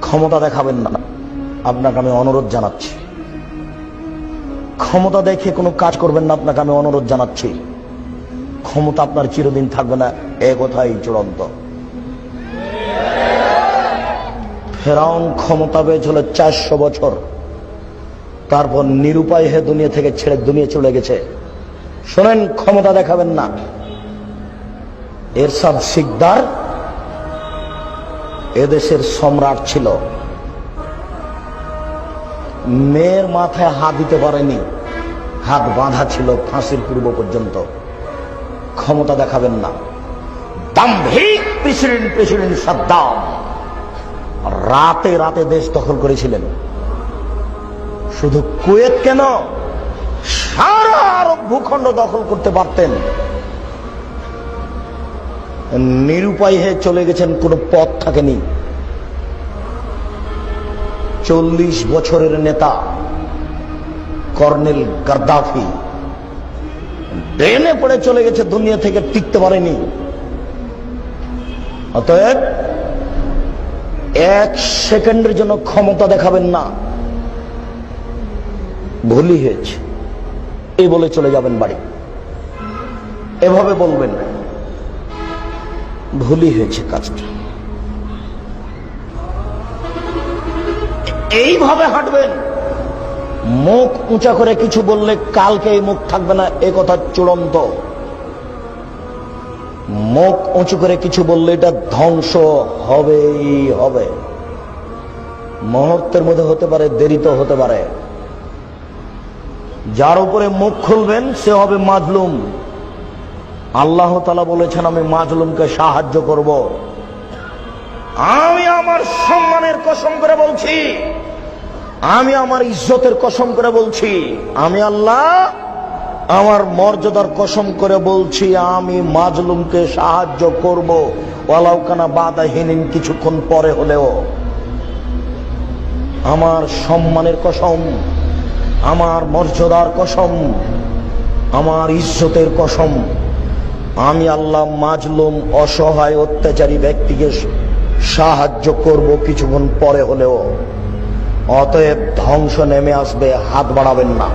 ক্ষমতা দেখাবেন না, আপনাকে আমি অনুরোধ জানাচ্ছি। ক্ষমতা দেখে কোনো কাজ করবেন না, আপনাকে আমি অনুরোধ জানাচ্ছি। ক্ষমতা আপনার চিরদিন থাকবে না, এ কথাই চূড়ান্ত। ফেরাউন ক্ষমতা পেয়েছিল 400 বছর, তারপর নিরুপায় হয়ে দুনিয়া থেকে ছেড়ে দুনিয়া চলে গেছে। শোনেন, ক্ষমতা দেখাবেন না। এরশাদ শিকদার এদেশের সম্রাট ছিল, মেয়ের মাথায় হাত দিতে পারেনি, হাত বাঁধা ছিল ফাঁসির পূর্ব পর্যন্ত। ক্ষমতা দেখাবেন না। দাম্ভিক প্রেসিডেন্ট সাদ্দাম রাতে রাতে দেশ দখল করেছিলেন। শুধু কুয়েত কেন, সারা আরব ভূখণ্ড দখল করতে পারতেন। নিরুপায় হয়ে চলে গেছেন, কোনো পথ থাকেনি। 40 বছরের নেতা কর্নেল গাদ্দাফি ড্রেনে পড়ে চলে গেছে, দুনিয়া থেকে টিকতে পারেনি। অতএব 1 সেকেন্ডের জন্য ক্ষমতা দেখাবেন না। ভুলই হয়েছে এই বলে চলে যাবেন বাড়ি, এভাবে বলবেন ভুলই হয়েছে কাজটা, এইভাবে হাঁটবেন। মুখ উঁচা করে কিছু বললে কালকে এই মুখ থাকবে না, এ কথা চূড়ান্ত। মুখ উঁচু করে কিছু বললে এটা ধ্বংস হবেই হবে। মুহূর্তের মধ্যে হতে পারে, দেরিতে হতে পারে। যার উপরে মুখ খুলবেন সে হবে মাজলুম। আল্লাহ তাআলা বলেছেন, আমি মাজলুমকে সাহায্য করব। আমি আমার সম্মানের কসম করে বলছি, আমি আমার ইজ্জতের কসম করে বলছি, আমি আল্লাহ আমার মর্যাদার কসম করে বলছি, আমি মাজলুমকে সাহায্য করব, ওয়ালাউ কানা বাদাহিনিন, কিছুক্ষণ পরে হলেও। আমার সম্মানের কসম, আমার মর্যাদার কসম, আমার ইজ্জতের কসম, আমি আল্লাহ মাজলুম অসহায় অত্যাচারী ব্যক্তিকে সাহায্য করব কিছুক্ষণ পরে হলেও। অতএব ধ্বংস নেমে আসবে, হাত বাড়াবেন না।